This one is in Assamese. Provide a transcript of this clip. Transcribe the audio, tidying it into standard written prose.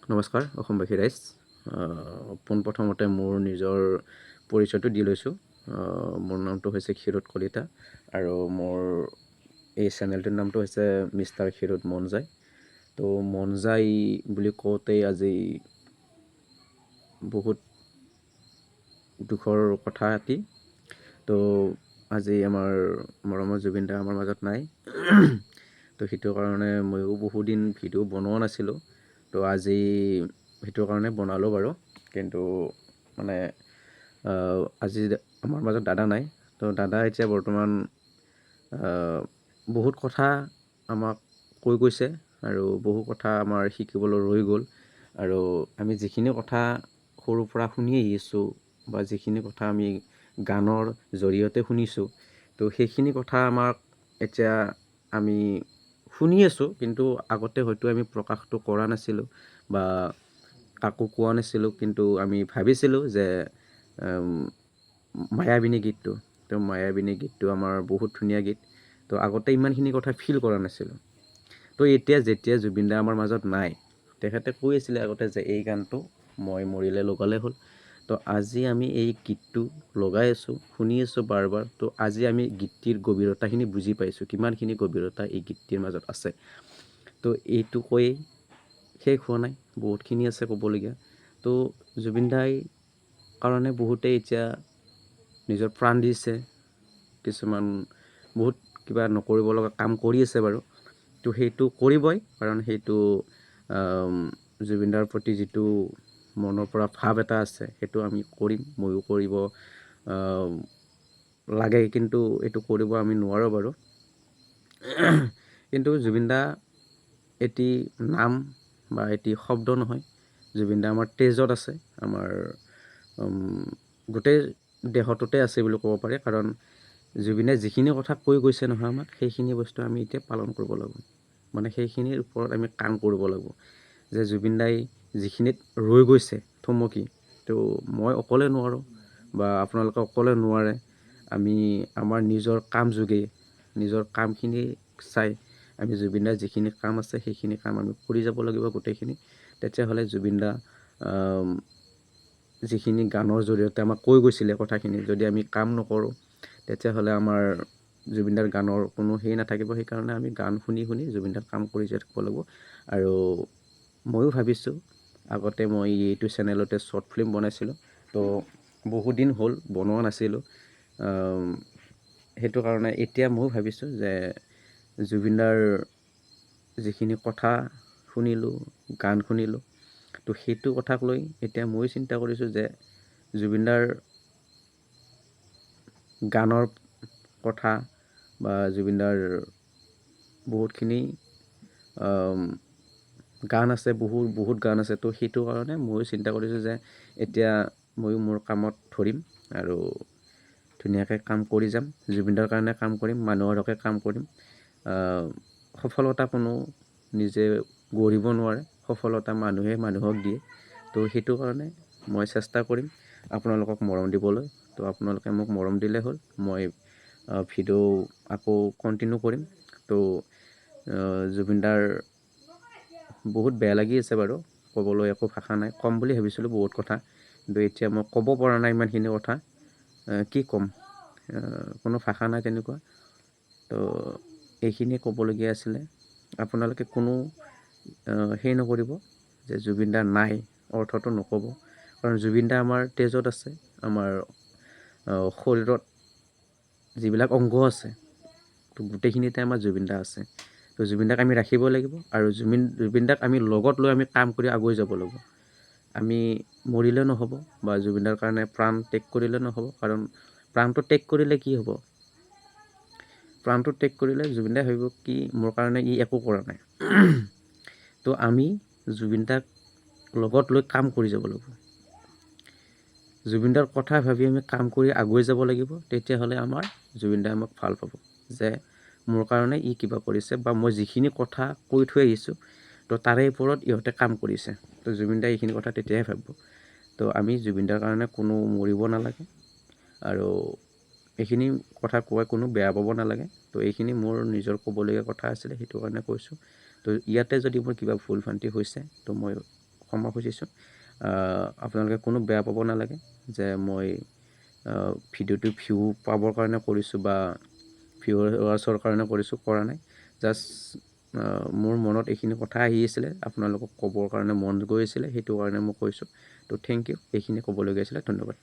নমস্কাৰ অসমবাসী ৰাইজ। পোনপ্ৰথমতে মোৰ নিজৰ পৰিচয়টো দি লৈছোঁ। মোৰ নামটো হৈছে ক্ষীৰোদ কলিতা আৰু মোৰ এই চেনেলটোৰ নামটো হৈছে মিষ্টাৰ ক্ষীৰোদ মন যায়। তো মন যায় বুলি কওঁতেই আজি বহুত দুখৰ কথা এটি। তো আজি আমাৰ মৰমৰ জুবিন দা আমাৰ মাজত নাই। তো সেইটো কাৰণে ময়ো বহুদিন ভিডিঅ' বনোৱা নাছিলোঁ। তো আজি সেইটো কাৰণে বনালোঁ বাৰু, কিন্তু মানে আজি আমাৰ মাজত দাদা নাই। তো দাদা এতিয়া বৰ্তমান বহুত কথা আমাক কৈ গৈছে আৰু বহু কথা আমাৰ শিকিবলৈ ৰৈ গ'ল। আৰু আমি যিখিনি কথা সৰুৰ পৰা শুনি আহিছোঁ বা যিখিনি কথা আমি গানৰ জৰিয়তে শুনিছোঁ, তো সেইখিনি কথা আমাক এতিয়া আমি শুনি আছোঁ, কিন্তু আগতে হয়তো আমি প্ৰকাশটো কৰা নাছিলোঁ বা কাকো কোৱা নাছিলোঁ। কিন্তু আমি ভাবিছিলোঁ যে মায়াবিনী গীতটো, তো মায়াবিনী গীতটো আমাৰ বহুত ধুনীয়া গীত। তো আগতে ইমানখিনি কথা ফিল কৰা নাছিলোঁ। তো এতিয়া যেতিয়া জুবিন দা আমাৰ মাজত নাই, তেখেতে কৈ আছিলে আগতে যে এই গানটো মই মৰিলে লগালে হ'ল। তো আজি আমি এই গীতটো লগাই আছোঁ, শুনি আছোঁ বাৰ বাৰ। তো আজি আমি গীতটিৰ গভীৰতাখিনি বুজি পাইছোঁ, কিমানখিনি গভীৰতা এই গীতটিৰ মাজত আছে। তো এইটো কৈয়ে শেষ হোৱা নাই, বহুতখিনি আছে ক'বলগীয়া। তো জুবিন দাই কাৰণে বহুতেই এতিয়া নিজৰ প্ৰাণ দিছে, কিছুমান বহুত কিবা নকৰিব লগা কাম কৰি আছে বাৰু। তো সেইটো কৰিবই, কাৰণ সেইটো জুবিন দাৰ প্ৰতি যিটো মনৰ পৰা ভাৱ এটা আছে, সেইটো আমি কৰিম, ময়ো কৰিব লাগে, কিন্তু এইটো কৰিব আমি নোৱাৰোঁ বাৰু। কিন্তু জুবিন দা এটি নাম বা এটি শব্দ নহয়, জুবিন দা আমাৰ তেজত আছে, আমাৰ গোটেই দেহটোতে আছে বুলি ক'ব পাৰে। কাৰণ জুবিনে যিখিনি কথা কৈ গৈছে নহয় আমাক, সেইখিনি বস্তু আমি এতিয়া পালন কৰিব লাগিব, মানে সেইখিনিৰ ওপৰত আমি কাম কৰিব লাগিব। যে জুবিন দাই যিখিনিত ৰৈ গৈছে থমকি, তো মই অকলে নোৱাৰোঁ বা আপোনালোকে অকলে নোৱাৰে। আমি আমাৰ নিজৰ কাম যোগে, নিজৰ কামখিনি চাই আমি জুবিন দাৰ যিখিনি কাম আছে সেইখিনি কাম আমি কৰি যাব লাগিব গোটেইখিনি। তেতিয়াহ'লে জুবিন দা যিখিনি গানৰ জৰিয়তে আমাক কৈ গৈছিলে কথাখিনি, যদি আমি কাম নকৰোঁ, তেতিয়াহ'লে আমাৰ জুবিন দাৰ গানৰ কোনো হেৰি নাথাকিব। সেইকাৰণে আমি গান শুনি শুনি জুবিন দাৰ কাম কৰি যাই থাকিব লাগিব। আৰু ময়ো ভাবিছোঁ, আগতে মই এইটো চেনেলতে শ্বৰ্ট ফিল্ম বনাইছিলোঁ, তো বহুদিন হ'ল বনোৱা নাছিলোঁ। সেইটো কাৰণে এতিয়া ময়ো ভাবিছোঁ যে জুবিন দাৰ যিখিনি কথা শুনিলোঁ, গান শুনিলোঁ, তো সেইটো কথাক লৈ এতিয়া ময়ো চিন্তা কৰিছোঁ যে জুবিন দাৰ গানৰ কথা বা জুবিন দাৰ বহুতখিনি গান আছে, বহুত গান আছে। তো সেইটো কাৰণে ময়ো চিন্তা কৰিছোঁ যে এতিয়া ময়ো মোৰ কামত ধৰিম আৰু ধুনীয়াকৈ কাম কৰি যাম, জুবিন দাৰ কাৰণে কাম কৰিম, মানুহৰ হকে কাম কৰিম। সফলতা কোনো নিজে গঢ়িব নোৱাৰে, সফলতা মানুহে মানুহক দিয়ে। তো সেইটো কাৰণে মই চেষ্টা কৰিম আপোনালোকক মৰম দিবলৈ। তো আপোনালোকে মোক মৰম দিলে হ'ল, মই ভিডিঅ' আকৌ কণ্টিনিউ কৰিম। তো জুবিন দাৰ বহুত বেয়া লাগি আছে বাৰু, ক'বলৈ একো ভাষা নাই। ক'ম বুলি ভাবিছিলোঁ বহুত কথা, কিন্তু এতিয়া মই ক'ব পৰা নাই ইমানখিনি কথা। কি ক'ম, কোনো ভাষা নাই তেনেকুৱা। তো এইখিনিয়ে ক'বলগীয়া আছিলে। আপোনালোকে কোনো সেই নকৰিব যে জুবিন দা নাই অৰ্থটো নক'ব, কাৰণ জুবিন দা আমাৰ তেজত আছে, আমাৰ শৰীৰত যিবিলাক অংগ আছে, তো গোটেইখিনিতে আমাৰ জুবিন দা আছে। তো জুবিন দাক আমি ৰাখিব লাগিব আৰু জুবিন দাক আমি লগত লৈ আমি কাম কৰি আগুৱাই যাব লাগিব। আমি মৰিলে নহ'ব বা জুবিন দাৰ কাৰণে প্ৰাণ ত্যাগ কৰিলে নহ'ব, কাৰণ প্ৰাণটো ত্যাগ কৰিলে কি হ'ব? প্ৰাণটো ত্যাগ কৰিলে জুবিন দাই ভাবিব কি মোৰ কাৰণে ই একো কৰা নাই। তো আমি জুবিন দাক লগত লৈ কাম কৰি যাব লাগিব। জুবিন দাৰ কথা ভাবি আমি কাম কৰি আগুৱাই যাব লাগিব। তেতিয়াহ'লে আমাৰ জুবিন দাই আমাক ভাল পাব যে মোৰ কাৰণে ই কিবা কৰিছে, বা মই যিখিনি কথা কৈ থৈ আহিছোঁ, তো তাৰে ওপৰত ইহঁতে কাম কৰিছে। তো জুবিন দাই এইখিনি কথা তেতিয়াহে ভাবিব। তো আমি জুবিন দাৰ কাৰণে কোনো মৰিব নালাগে আৰু এইখিনি কথা কোৱা কোনো বেয়া পাব নালাগে। তো এইখিনি মোৰ নিজৰ ক'বলগীয়া কথা আছিলে, সেইটো কাৰণে কৈছোঁ। তো ইয়াতে যদি মোৰ কিবা ভুল ভ্ৰান্তি হৈছে, তো মই ক্ষমা খুজিছোঁ। আপোনালোকে কোনো বেয়া পাব নালাগে যে মই ভিডিঅ'টো ভিউ পাবৰ কাৰণে কৰিছোঁ বা ভিউৱাৰ্ছৰ কাৰণে কৰা নাই। জাষ্ট মোৰ মনত এইখিনি কথা আহি আছিলে, আপোনালোকক ক'বৰ কাৰণে মন গৈ আছিলে, সেইটো কাৰণে মই কৈছোঁ। তো থেংক ইউ, এইখিনি ক'বলগীয়া আছিলে। ধন্যবাদ।